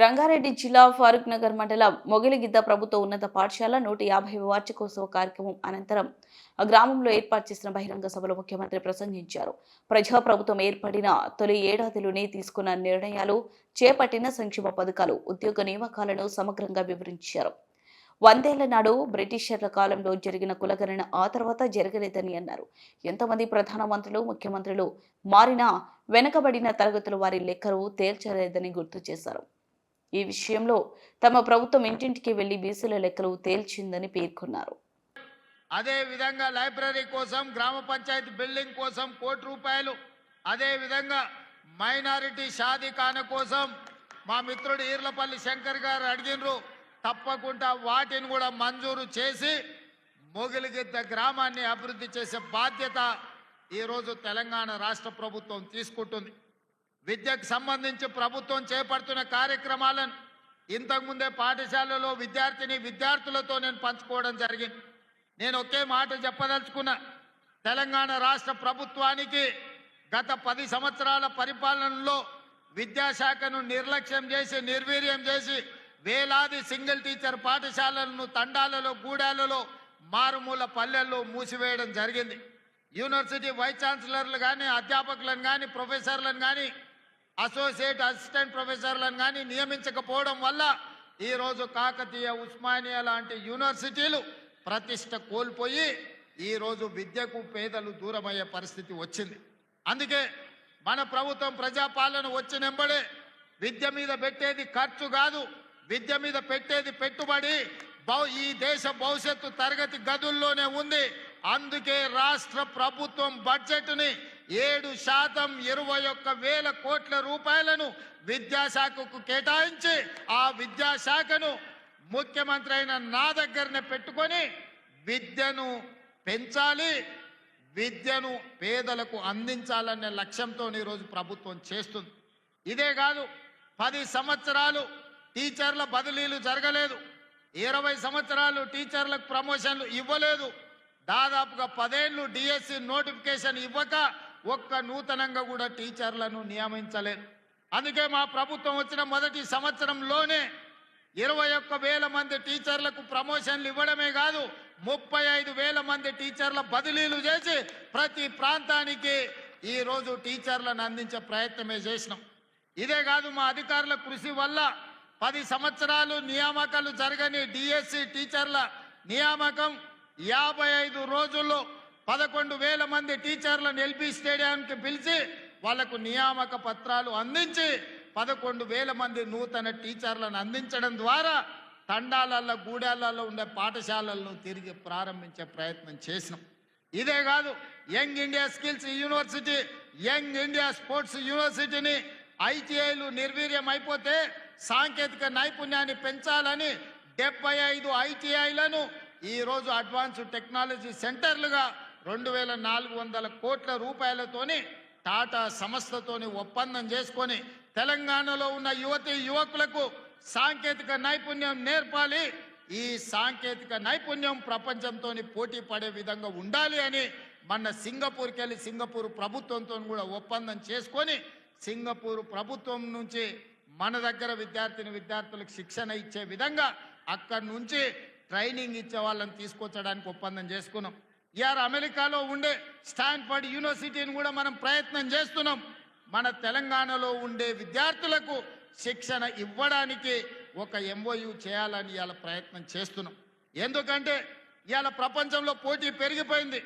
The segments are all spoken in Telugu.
రంగారెడ్డి జిల్లా ఫారూక్ నగర్ మండలం మొగిలిగిద్ద ప్రభుత్వ ఉన్నత పాఠశాల 150వ వార్షికోత్సవ కార్యక్రమం అనంతరం ఆ గ్రామంలో ఏర్పాటు చేసిన బహిరంగ సభలో ముఖ్యమంత్రి ప్రసంగించారు. ప్రజాప్రభుత్వం ఏర్పడిన తొలి ఏడాదిలోనే తీసుకున్న నిర్ణయాలు, చేపట్టిన సంక్షేమ పథకాలు, ఉద్యోగ నియామకాలను సమగ్రంగా వివరించారు. 100 ఏళ్ల నాడు బ్రిటిషర్ల కాలంలో జరిగిన కులగణన ఆ తర్వాత జరగలేదని అన్నారు. ఎంతమంది ప్రధానమంత్రులు, ముఖ్యమంత్రులు మారినా వెనుకబడిన తరగతుల వారి లెక్కలు తేల్చలేదని గుర్తు చేశారు. ఈ విషయంలో తమ ప్రభుత్వం ఇంటింటికి వెళ్లి బీసీల లెక్కలు తేల్చిందని పేర్కొన్నారు. అదే విధంగా లైబ్రరీ కోసం, గ్రామ పంచాయతీ బిల్డింగ్ కోసం ₹1 అదే విధంగా మైనారిటీ షాదీఖానా కోసం మా మిత్రుడు ఈర్లపల్లి శంకర్ గారు అడిగినరు. తప్పకుండా వాటిని కూడా మంజూరు చేసి మొగిలిగిద్ద గ్రామాన్ని అభివృద్ధి చేసే బాధ్యత ఈరోజు తెలంగాణ రాష్ట్ర ప్రభుత్వం తీసుకుంటుంది. విద్యకు సంబంధించి ప్రభుత్వం చేపడుతున్న కార్యక్రమాలను ఇంతకుముందే పాఠశాలలో విద్యార్థులతో నేను పంచుకోవడం జరిగింది. నేను ఒకే మాట చెప్పదలుచుకున్నా. తెలంగాణ రాష్ట్ర ప్రభుత్వానికి గత 10 సంవత్సరాల పరిపాలనలో విద్యాశాఖను నిర్లక్ష్యం చేసి, నిర్వీర్యం చేసి వేలాది సింగిల్ టీచర్ పాఠశాలలను తండాలలో, గూడాలలో, మారుమూల పల్లెల్లో మూసివేయడం జరిగింది. యూనివర్సిటీ వైస్ ఛాన్సలర్లు కానీ, అధ్యాపకులను కానీ, ప్రొఫెసర్లను కానీ, అసోసియేట్ అసిస్టెంట్ ప్రొఫెసర్లను కానీ నియమించకపోవడం వల్ల ఈరోజు కాకతీయ, ఉస్మానియా లాంటి యూనివర్సిటీలు ప్రతిష్ట కోల్పోయి ఈరోజు విద్యకు పేదలు దూరమయ్యే పరిస్థితి వచ్చింది. అందుకే మన ప్రభుత్వం ప్రజాపాలన వచ్చినెంబడే విద్య మీద పెట్టేది ఖర్చు కాదు, విద్య మీద పెట్టేది పెట్టుబడి ఈ దేశ భవిష్యత్తు తరగతి గదుల్లోనే ఉంది. అందుకే రాష్ట్ర ప్రభుత్వం బడ్జెట్ని 7% 21,000 కోట్ల రూపాయలను విద్యాశాఖకు కేటాయించి ఆ విద్యాశాఖను ముఖ్యమంత్రి అయిన నా దగ్గరనే పెట్టుకొని విద్యను పెంచాలి, విద్యను పేదలకు అందించాలనే లక్ష్యంతో ఈరోజు ప్రభుత్వం చేస్తుంది. ఇదే కాదు, 10 సంవత్సరాలు టీచర్ల బదిలీలు జరగలేదు, 20 సంవత్సరాలు టీచర్లకు ప్రమోషన్లు ఇవ్వలేదు, దాదాపుగా 10 ఏళ్ళు డిఎస్సి నోటిఫికేషన్ ఇవ్వక ఒక్క నూతనంగా కూడా టీచర్లను నియమించలేదు. అందుకే మా ప్రభుత్వం వచ్చిన మొదటి సంవత్సరంలోనే 21,000 మంది టీచర్లకు ప్రమోషన్లు ఇవ్వడమే కాదు, 35,000 మంది టీచర్ల బదిలీలు చేసి ప్రతి ప్రాంతానికి ఈరోజు టీచర్లను అందించే ప్రయత్నమే చేసినాం. ఇదే కాదు, మా అధికారుల కృషి వల్ల 10 సంవత్సరాలు నియామకాలు జరగని డిఎస్సి టీచర్ల నియామకం 55 రోజుల్లో 11,000 మంది టీచర్లను ఎల్బీ స్టేడియంకి పిలిచి వాళ్లకు నియామక పత్రాలు అందించి 11,000 మంది నూతన టీచర్లను అందించడం ద్వారా తండాలలో, గూడాలలో ఉండే పాఠశాలలను తిరిగి ప్రారంభించే ప్రయత్నం చేసినాం. ఇదే కాదు, young India skills university, young India sports యూనివర్సిటీని ఐటీఐలు నిర్వీర్యం అయిపోతే సాంకేతిక నైపుణ్యాన్ని పెంచాలని 75 ఐటీఐలను ఈరోజు అడ్వాన్స్డ్ టెక్నాలజీ సెంటర్లుగా 2,400 కోట్ల రూపాయలతోని టాటా సంస్థతోని ఒప్పందం చేసుకొని తెలంగాణలో ఉన్న యువకులకు సాంకేతిక నైపుణ్యం నేర్పాలి, ఈ సాంకేతిక నైపుణ్యం ప్రపంచంతో పోటీ పడే విధంగా ఉండాలి అని మన సింగపూర్కి వెళ్ళి సింగపూర్ ప్రభుత్వంతో కూడా ఒప్పందం చేసుకొని సింగపూర్ ప్రభుత్వం నుంచి మన దగ్గర విద్యార్థులకు శిక్షణ ఇచ్చే విధంగా అక్కడి నుంచి ట్రైనింగ్ ఇచ్చే వాళ్ళని తీసుకొచ్చడానికి ఒప్పందం చేసుకున్నాం. ఇయాల అమెరికాలో ఉండే స్టాన్ఫర్డ్ యూనివర్సిటీని కూడా మనం ప్రయత్నం చేస్తున్నాం. మన తెలంగాణలో ఉండే విద్యార్థులకు శిక్షణ ఇవ్వడానికి ఒక ఎంఓయూ చేయాలని ఇవాళ ప్రయత్నం చేస్తున్నాం. ఎందుకంటే ఇవాళ ప్రపంచంలో పోటీ పెరిగిపోయింది.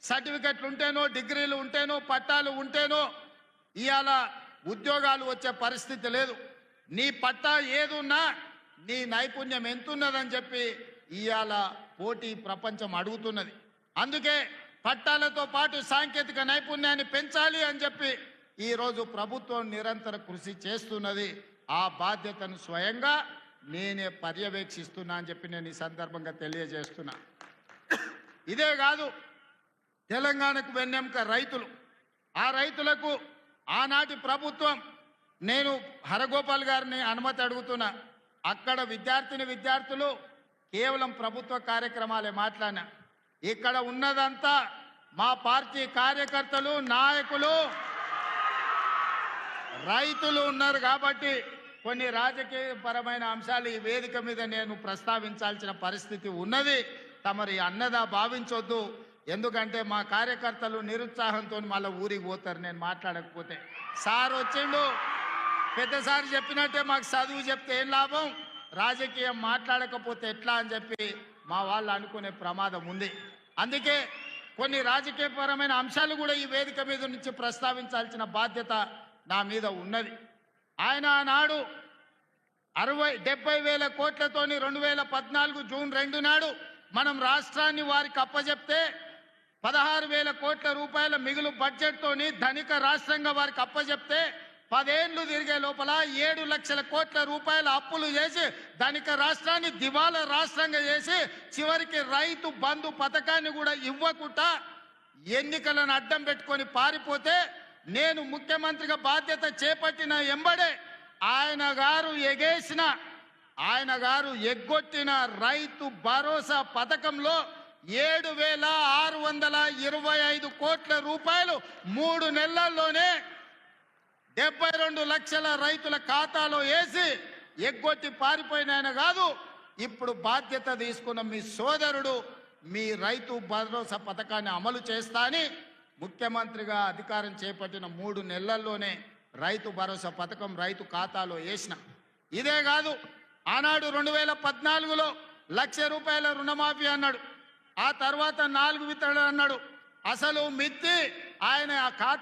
సర్టిఫికెట్లు ఉంటేనో, డిగ్రీలు ఉంటేనో, పట్టాలు ఉంటేనో ఇవాళ ఉద్యోగాలు వచ్చే పరిస్థితి లేదు. నీ పట్టా ఏదున్నా నీ నైపుణ్యం ఎంతున్నదని చెప్పి ఇవాళ పోటీ ప్రపంచం అడుగుతున్నది. అందుకే పట్టాలతో పాటు సాంకేతిక నైపుణ్యాన్ని పెంచాలి అని చెప్పి ఈరోజు ప్రభుత్వం నిరంతర కృషి చేస్తున్నది. ఆ బాధ్యతను స్వయంగా నేనే పర్యవేక్షిస్తున్నా అని చెప్పి నేను ఈ సందర్భంగా తెలియజేస్తున్నా. ఇదే కాదు, తెలంగాణకు వెన్నెముక రైతులు. ఆ రైతులకు ఆనాటి ప్రభుత్వం, నేను హరగోపాల్ గారిని అనుమతి అడుగుతున్నా, అక్కడ విద్యార్థులు కేవలం ప్రభుత్వ కార్యక్రమాలే మాట్లాడినా, ఇక్కడ ఉన్నదంతా మా పార్టీ కార్యకర్తలు, నాయకులు, రైతులు ఉన్నారు. కాబట్టి కొన్ని రాజకీయపరమైన అంశాలు ఈ వేదిక మీద నేను ప్రస్తావించాల్సిన పరిస్థితి ఉన్నది. తమరి అన్నదా భావించొద్దు. ఎందుకంటే మా కార్యకర్తలు నిరుత్సాహంతో మళ్ళీ ఊరికి పోతారు నేను మాట్లాడకపోతే. సార్ వచ్చిండు, పెద్ద సార్ చెప్పినట్టే మాకు చదువు చెప్తే ఏం లాభం, రాజకీయం మాట్లాడకపోతే ఎట్లా అని చెప్పి మా వాళ్ళు అనుకునే ప్రమాదం ఉంది. అందుకే కొన్ని రాజకీయపరమైన అంశాలు కూడా ఈ వేదిక మీద నుంచి ప్రస్తావించాల్సిన బాధ్యత నా మీద ఉన్నది. ఆయన ఆనాడు 70,000 కోట్లతోని 2014 జూన్ 2 నాడు మనం రాష్ట్రాన్ని వారికి అప్పజెప్తే 16,000 కోట్ల రూపాయల మిగులు బడ్జెట్తోని ధనిక రాష్ట్రంగా వారికి అప్పజెప్తే 10 ఏళ్ళు తిరిగే లోపల 7 లక్షల కోట్ల రూపాయల అప్పులు చేసి ధనిక రాష్ట్రాన్ని దివాలా రాష్ట్రంగా చేసి చివరికి రైతు బంధు పథకాన్ని కూడా ఇవ్వకుండా ఎన్నికలను అడ్డం పెట్టుకొని పారిపోతే నేను ముఖ్యమంత్రిగా బాధ్యత చేపట్టిన ఎంబడే ఆయన గారు ఎగ్గొట్టిన రైతు భరోసా పథకంలో 7,625 కోట్ల రూపాయలు 3 నెలల్లోనే 72 లక్షల రైతుల ఖాతాలో వేసి ఎగ్గొట్టి పారిపోయిన ఆయన కాదు. ఇప్పుడు బాధ్యత తీసుకున్న మీ సోదరుడు మీ రైతు భరోసా పథకాన్ని అమలు చేస్తా అని ముఖ్యమంత్రిగా అధికారం చేపట్టిన 3 నెలల్లోనే రైతు భరోసా పథకం రైతు ఖాతాలో వేసిన. ఇదే కాదు, ఆనాడు 2014లో 1,00,000 రూపాయల రుణమాఫీ అన్నాడు, ఆ తర్వాత 4 విత్తనాలు అన్నాడు. అసలు మిత్తి ఆయన ఆ ఖాతా